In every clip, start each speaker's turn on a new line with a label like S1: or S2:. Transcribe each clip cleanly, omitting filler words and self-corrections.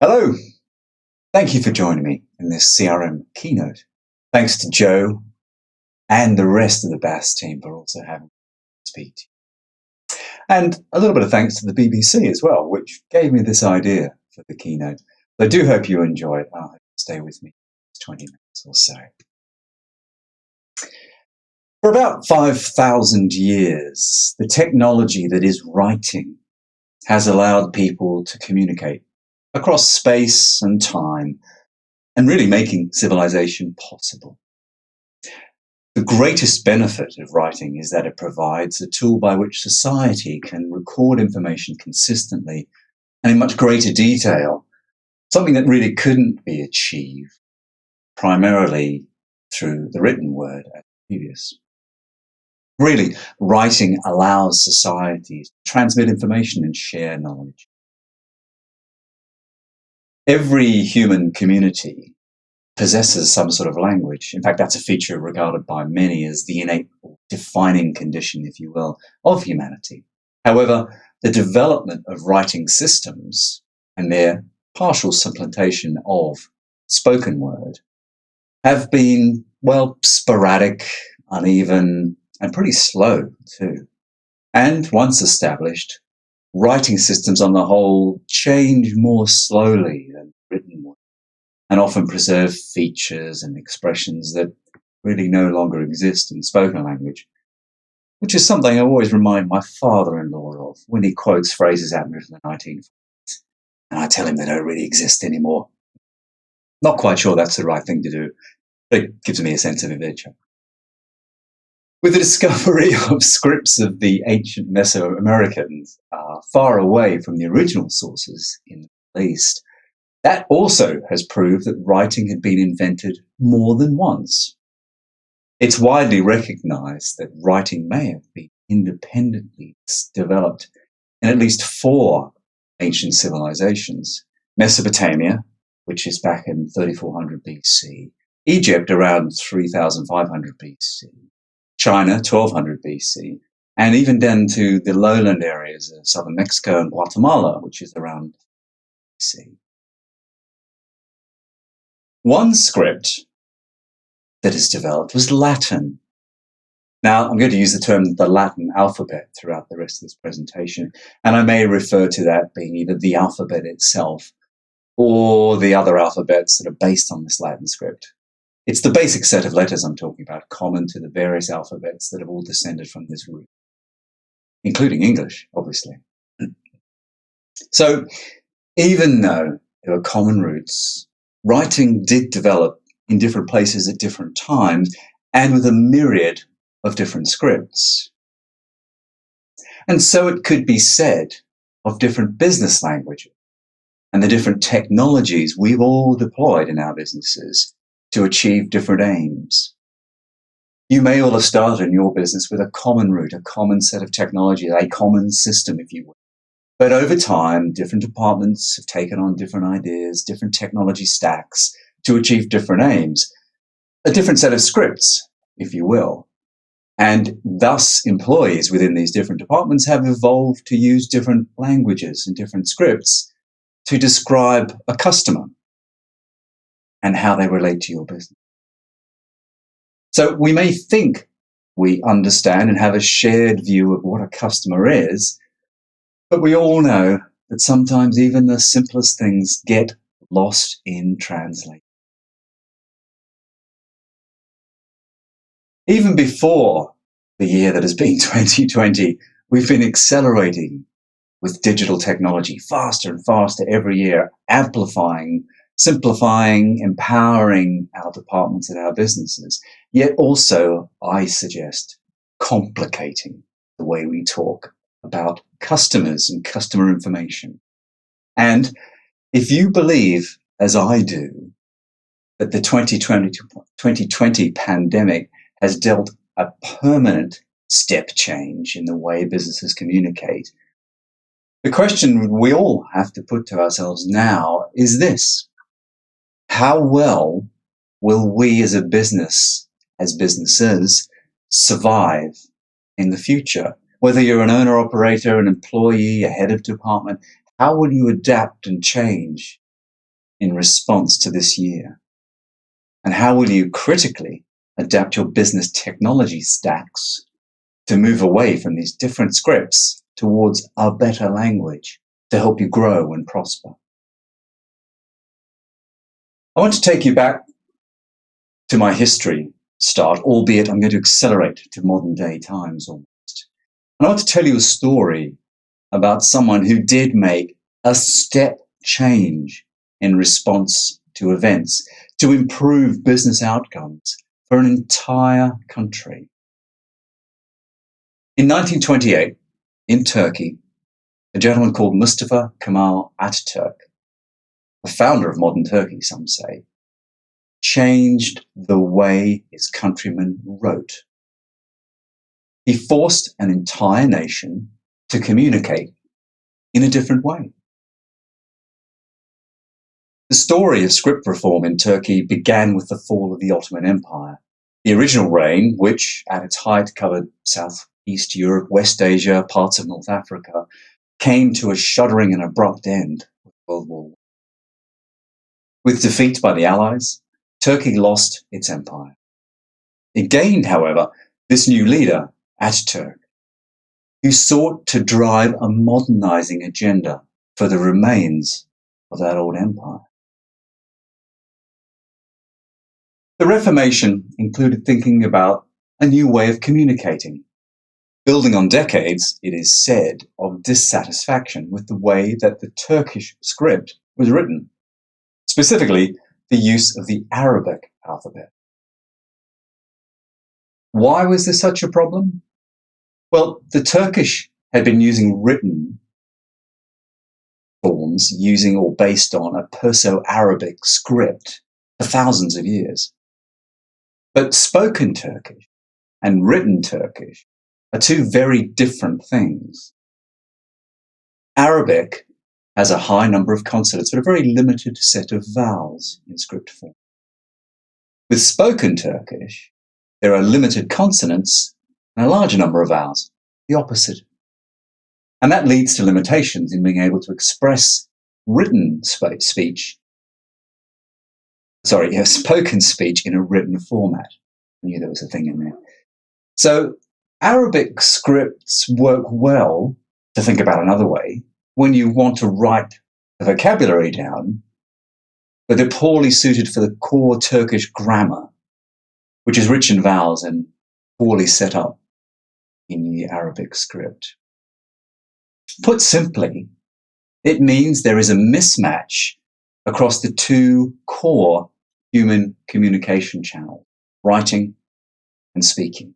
S1: Hello, thank you for joining me in this CRM keynote. Thanks to Joe and the rest of the BAASS team for also having me speak to you. And a little bit of thanks to the BBC as well, which gave me this idea for the keynote. I do hope you enjoy it. I hope you stay with me for 20 minutes or so. For about 5,000 years, the technology that is writing has allowed people to communicate across space and time, and really making civilization possible. The greatest benefit of writing is that it provides a tool by which society can record information consistently and in much greater detail, something that really couldn't be achieved primarily through the written word as previous. Really, writing allows societies to transmit information and share knowledge. Every human community possesses some sort of language. In fact, that's a feature regarded by many as the innate or defining condition, if you will, of humanity. However, the development of writing systems and their partial supplantation of spoken word have been, well, sporadic, uneven, and pretty slow too. And once established, writing systems on the whole change more slowly than written ones, and often preserve features and expressions that really no longer exist in spoken language, which is something I always remind my father-in-law of when he quotes phrases at me from the 1940s, and I tell him they don't really exist anymore. Not quite sure that's the right thing to do, but it gives me a sense of adventure. With the discovery of scripts of the ancient Mesoamericans far away from the original sources in the Middle East, that also has proved that writing had been invented more than once. It's widely recognized that writing may have been independently developed in at least 4 ancient civilizations: Mesopotamia, which is back in 3400 BC, Egypt around 3500 BC, China, 1200 BC, and even down to the lowland areas of southern Mexico and Guatemala, which is around BC. One script that is developed was Latin. Now, I'm going to use the term the Latin alphabet throughout the rest of this presentation, and I may refer to that being either the alphabet itself or the other alphabets that are based on this Latin script. It's the basic set of letters I'm talking about, common to the various alphabets that have all descended from this root, including English, obviously. So even though there were common roots, writing did develop in different places at different times and with a myriad of different scripts. And so it could be said of different business languages and the different technologies we've all deployed in our businesses to achieve different aims. You may all have started in your business with a common root, a common set of technologies, a common system, if you will. But over time, different departments have taken on different ideas, different technology stacks to achieve different aims, a different set of scripts, if you will. And thus, employees within these different departments have evolved to use different languages and different scripts to describe a customer and how they relate to your business. So we may think we understand and have a shared view of what a customer is, but we all know that sometimes even the simplest things get lost in translation. Even before the year that has been 2020, we've been accelerating with digital technology faster and faster every year, amplifying, simplifying, empowering our departments and our businesses, yet also, I suggest, complicating the way we talk about customers and customer information. And if you believe, as I do, that the 2020 pandemic has dealt a permanent step change in the way businesses communicate, the question we all have to put to ourselves now is this: how well will we as a business, as businesses, survive in the future? Whether you're an owner, operator, an employee, a head of department, how will you adapt and change in response to this year? And how will you critically adapt your business technology stacks to move away from these different scripts towards a better language to help you grow and prosper? I want to take you back to my history start, albeit I'm going to accelerate to modern day times almost. And I want to tell you a story about someone who did make a step change in response to events to improve business outcomes for an entire country. In 1928, in Turkey, a gentleman called Mustafa Kemal Ataturk, the founder of modern Turkey, some say, changed the way his countrymen wrote. He forced an entire nation to communicate in a different way. The story of script reform in Turkey began with the fall of the Ottoman Empire. The original reign, which at its height covered Southeast Europe, West Asia, parts of North Africa, came to a shuddering and abrupt end with World War I. With defeat by the Allies, Turkey lost its empire. It gained, however, this new leader, Ataturk, who sought to drive a modernizing agenda for the remains of that old empire. The Reformation included thinking about a new way of communicating, building on decades, it is said, of dissatisfaction with the way that the Turkish script was written, specifically the use of the Arabic alphabet. Why was this such a problem? Well, the Turkish had been using written forms using or based on a Perso-Arabic script for thousands of years. But spoken Turkish and written Turkish are two very different things. Arabic has a high number of consonants, but a very limited set of vowels in script form. With spoken Turkish, there are limited consonants and a larger number of vowels, the opposite. And that leads to limitations in being able to express spoken speech in a written format. I knew there was a thing in there. So Arabic scripts work well, to think about another way, when you want to write the vocabulary down, but they're poorly suited for the core Turkish grammar, which is rich in vowels and poorly set up in the Arabic script. Put simply, it means there is a mismatch across the two core human communication channels, writing and speaking.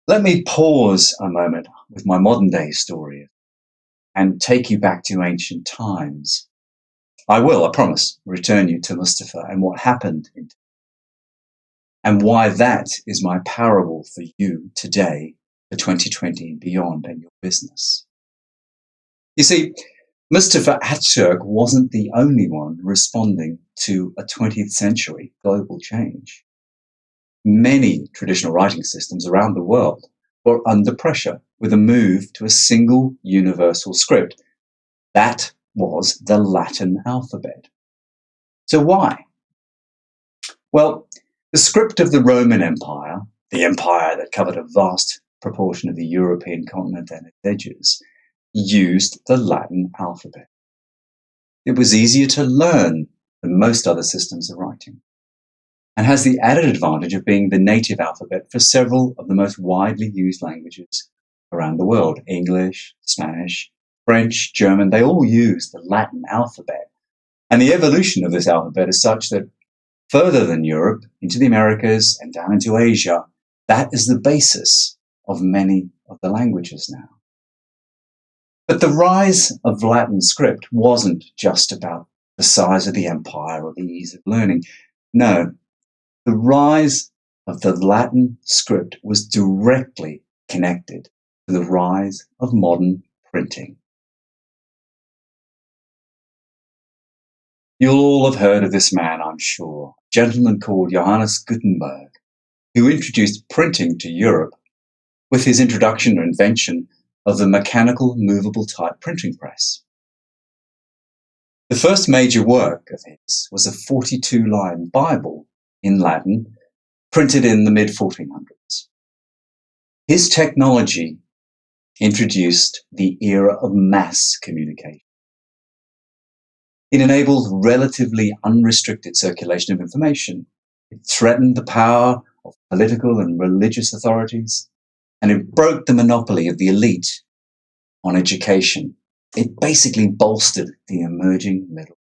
S1: Let me pause a moment with my modern day story and take you back to ancient times. I will, I promise, return you to Mustafa and what happened and why that is my parable for you today, for 2020 and beyond, and your business. You see, Mustafa Ataturk wasn't the only one responding to a 20th century global change. Many traditional writing systems around the world were under pressure with a move to a single universal script. That was the Latin alphabet. So why? Well, the script of the Roman Empire, the empire that covered a vast proportion of the European continent and its edges, used the Latin alphabet. It was easier to learn than most other systems of writing, and has the added advantage of being the native alphabet for several of the most widely used languages around the world. English, Spanish, French, German, they all use the Latin alphabet. And the evolution of this alphabet is such that further than Europe, into the Americas and down into Asia, that is the basis of many of the languages now. But the rise of Latin script wasn't just about the size of the empire or the ease of learning. No, the rise of the Latin script was directly connected to the rise of modern printing. You'll all have heard of this man, I'm sure, a gentleman called Johannes Gutenberg, who introduced printing to Europe with his introduction or invention of the mechanical movable type printing press. The first major work of his was a 42-line Bible in Latin, printed in the mid-1400s. His technology introduced the era of mass communication. It enabled relatively unrestricted circulation of information. It threatened the power of political and religious authorities, and it broke the monopoly of the elite on education. It basically bolstered the emerging middle.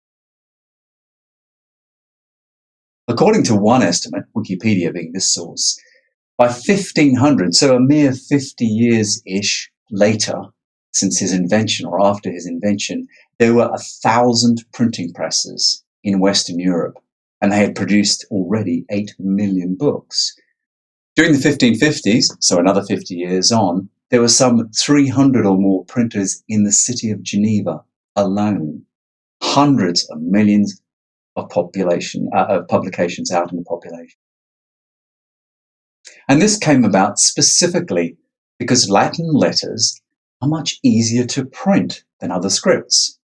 S1: According to one estimate, Wikipedia being this source, by 1500, so a mere 50 years-ish later, since his invention or after his invention, there were 1,000 printing presses in Western Europe, and they had produced already 8 million books. During the 1550s, so another 50 years on, there were some 300 or more printers in the city of Geneva alone. Hundreds of millions of publications out in the population. And this came about specifically because Latin letters are much easier to print than other scripts.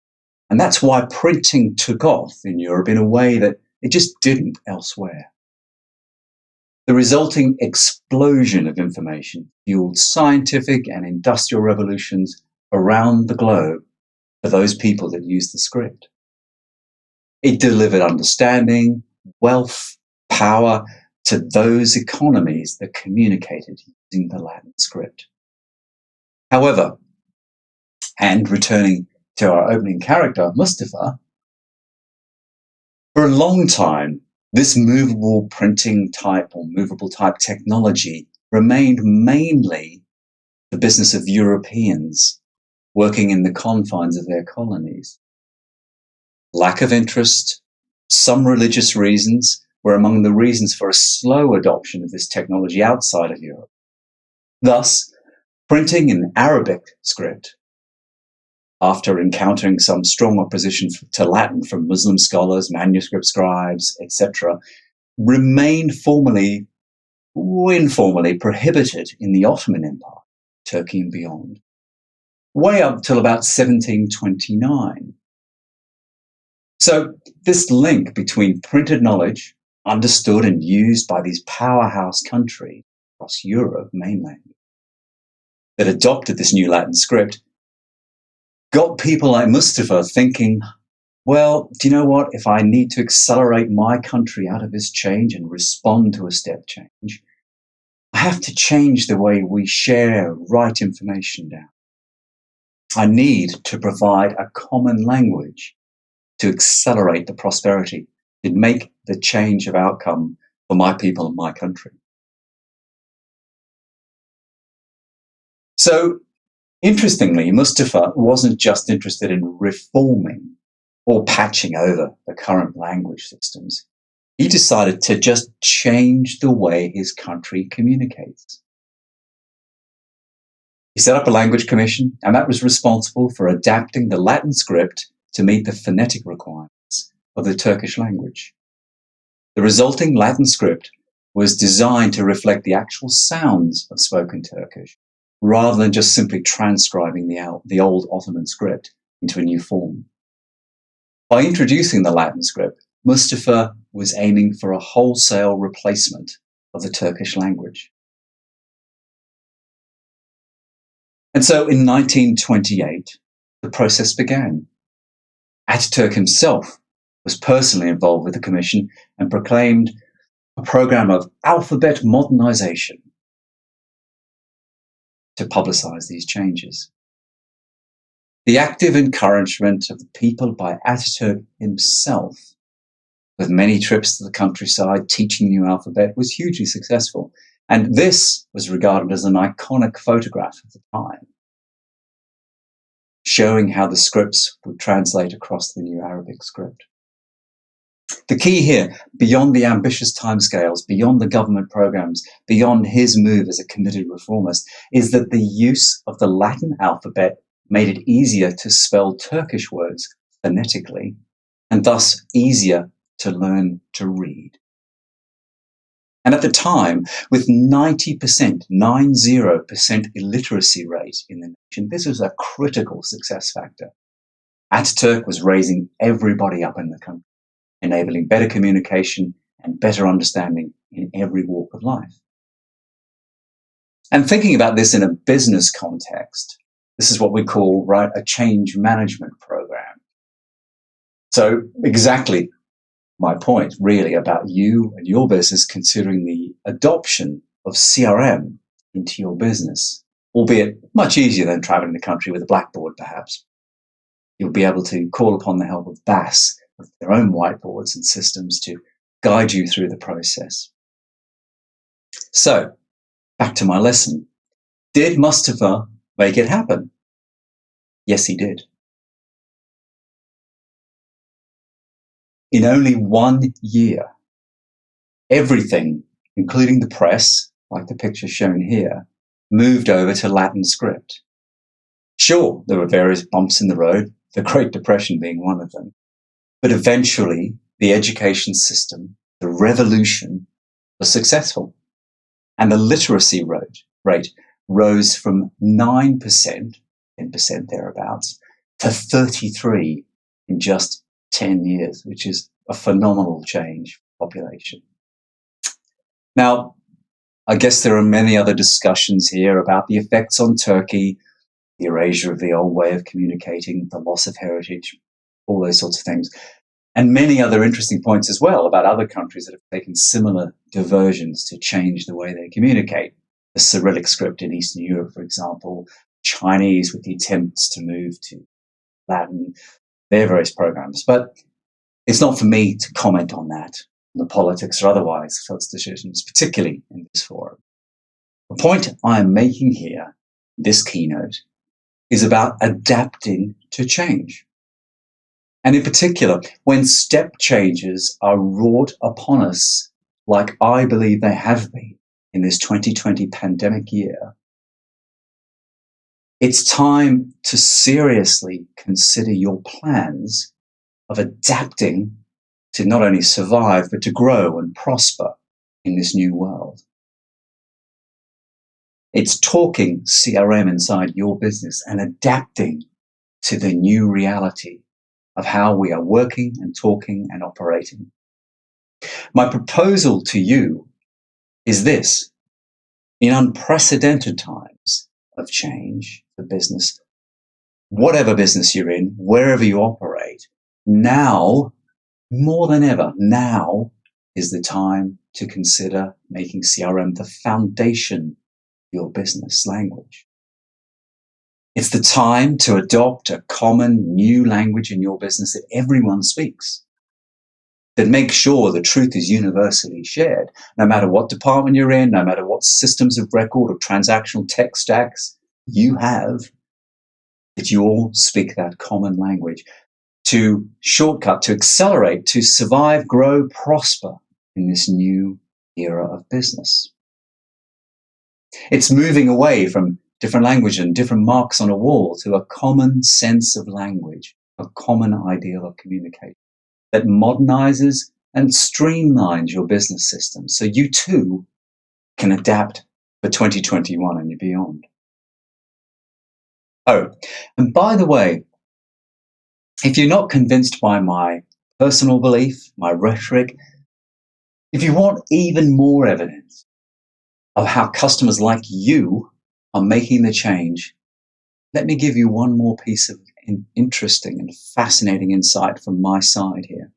S1: And that's why printing took off in Europe in a way that it just didn't elsewhere. The resulting explosion of information fueled scientific and industrial revolutions around the globe for those people that used the script. It delivered understanding, wealth, power to those economies that communicated using the Latin script. However, and returning to our opening character, Mustafa, for a long time, this movable printing type or movable type technology remained mainly the business of Europeans working in the confines of their colonies. Lack of interest, some religious reasons were among the reasons for a slow adoption of this technology outside of Europe. Thus, printing in Arabic script, after encountering some strong opposition to Latin from Muslim scholars, manuscript scribes, etc., remained formally or informally prohibited in the Ottoman Empire, Turkey and beyond, way up till about 1729. So this link between printed knowledge, understood and used by these powerhouse countries across Europe mainland, that adopted this new Latin script, got people like Mustafa thinking, well, do you know what? If I need to accelerate my country out of this change and respond to a step change, I have to change the way we share, write information down. I need to provide a common language to accelerate the prosperity, to make the change of outcome for my people and my country. So, interestingly, Mustafa wasn't just interested in reforming or patching over the current language systems. He decided to just change the way his country communicates. He set up a language commission, and that was responsible for adapting the Latin script to meet the phonetic requirements of the Turkish language. The resulting Latin script was designed to reflect the actual sounds of spoken Turkish, rather than just simply transcribing the old Ottoman script into a new form. By introducing the Latin script, Mustafa was aiming for a wholesale replacement of the Turkish language. And so in 1928, the process began. Ataturk himself was personally involved with the commission and proclaimed a program of alphabet modernization to publicize these changes. The active encouragement of the people by Ataturk himself, with many trips to the countryside teaching the new alphabet, was hugely successful. And this was regarded as an iconic photograph of the time, showing how the scripts would translate across the new Arabic script. The key here, beyond the ambitious timescales, beyond the government programs, beyond his move as a committed reformist, is that the use of the Latin alphabet made it easier to spell Turkish words phonetically, and thus easier to learn to read. And at the time, with 90% illiteracy rate in the nation, this was a critical success factor. Ataturk was raising everybody up in the country, enabling better communication and better understanding in every walk of life. And thinking about this in a business context, this is what we call, right, a change management program. So exactly my point really about you and your business considering the adoption of CRM into your business, albeit much easier than traveling the country with a blackboard, perhaps. You'll be able to call upon the help of BAASS with their own whiteboards and systems to guide you through the process. So, back to my lesson. Did Mustafa make it happen? Yes, he did. In only 1 year, everything, including the press, like the picture shown here, moved over to Latin script. Sure, there were various bumps in the road, the Great Depression being one of them, but eventually the education system, the revolution, was successful. And the literacy rate rose from 9%, 10% thereabouts, to 33% in just 10 years, which is a phenomenal change for population. Now, I guess there are many other discussions here about the effects on Turkey, the erasure of the old way of communicating, the loss of heritage, all those sorts of things, and many other interesting points as well about other countries that have taken similar diversions to change the way they communicate. The Cyrillic script in Eastern Europe, for example, Chinese with the attempts to move to Latin, their various programs. But it's not for me to comment on that, the politics or otherwise, such decisions, particularly in this forum. The point I am making here, this keynote, is about adapting to change. And in particular, when step changes are wrought upon us, like I believe they have been in this 2020 pandemic year, it's time to seriously consider your plans of adapting to not only survive, but to grow and prosper in this new world. It's talking CRM inside your business and adapting to the new reality of how we are working and talking and operating. My proposal to you is this. In unprecedented times of change for business, whatever business you're in, wherever you operate, now, more than ever, now is the time to consider making CRM the foundation of your business language. It's the time to adopt a common new language in your business that everyone speaks, that makes sure the truth is universally shared, no matter what department you're in, no matter what systems of record or transactional tech stacks you have, that you all speak that common language to shortcut, to accelerate, to survive, grow, prosper in this new era of business. It's moving away from different language and different marks on a wall to a common sense of language, a common ideal of communication that modernizes and streamlines your business system so you too can adapt for 2021 and beyond. Oh, and by the way, if you're not convinced by my personal belief, my rhetoric, if you want even more evidence of how customers like you are making the change, let me give you one more piece of interesting and fascinating insight from my side here.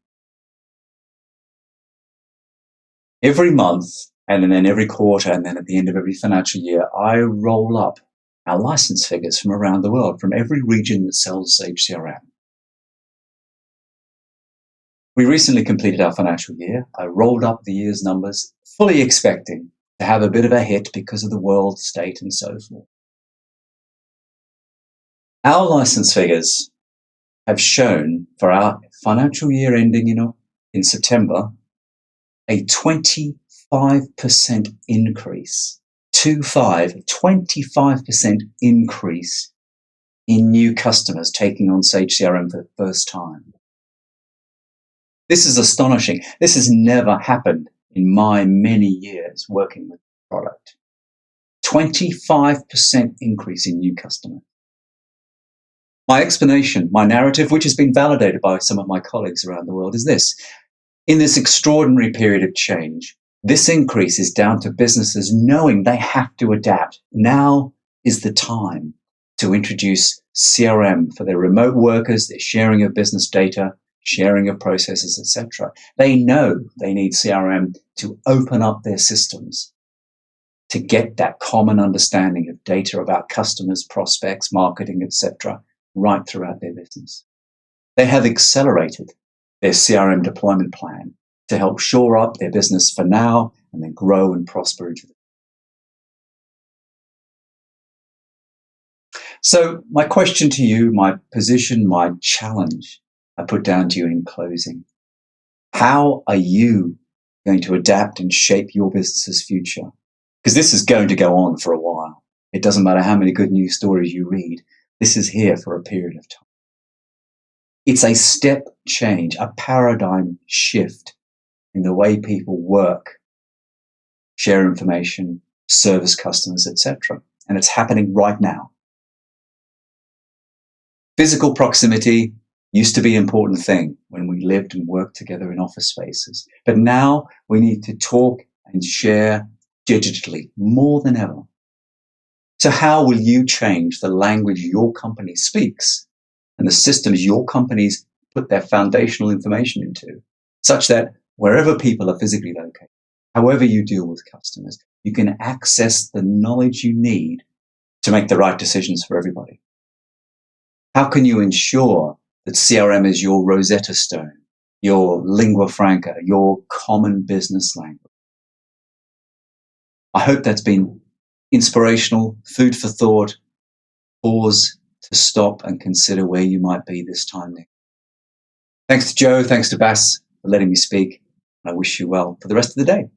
S1: Every month, and then every quarter, and then at the end of every financial year, I roll up our license figures from around the world, from every region that sells Sage CRM. We recently completed our financial year. I rolled up the year's numbers, fully expecting to have a bit of a hit because of the world state and so forth. Our license figures have shown for our financial year ending in September a 25% increase, 25% increase in new customers taking on Sage CRM for the first time. This is astonishing. This has never happened in my many years working with the product. 25% increase in new customers. My explanation, my narrative, which has been validated by some of my colleagues around the world, is this. In this extraordinary period of change, this increase is down to businesses knowing they have to adapt. Now is the time to introduce CRM for their remote workers, their sharing of business data, sharing of processes, etc. They know they need CRM to open up their systems, to get that common understanding of data about customers, prospects, marketing, etc., right throughout their business. They have accelerated their CRM deployment plan to help shore up their business for now and then grow and prosper into the future. So my question to you, my position, my challenge, I put down to you in closing. How are you going to adapt and shape your business's future? Because this is going to go on for a while. It doesn't matter how many good news stories you read. This is here for a period of time. It's a step change, a paradigm shift in the way people work, share information, service customers, etc. And it's happening right now. Physical proximity used to be an important thing when we lived and worked together in office spaces. But now we need to talk and share digitally more than ever. So how will you change the language your company speaks and the systems your companies put their foundational information into, such that wherever people are physically located, however you deal with customers, you can access the knowledge you need to make the right decisions for everybody? How can you ensure that CRM is your Rosetta Stone, your lingua franca, your common business language? I hope that's been inspirational, food for thought, pause to stop and consider where you might be this time next. Thanks to Joe, thanks to BAASS for letting me speak. I wish you well for the rest of the day.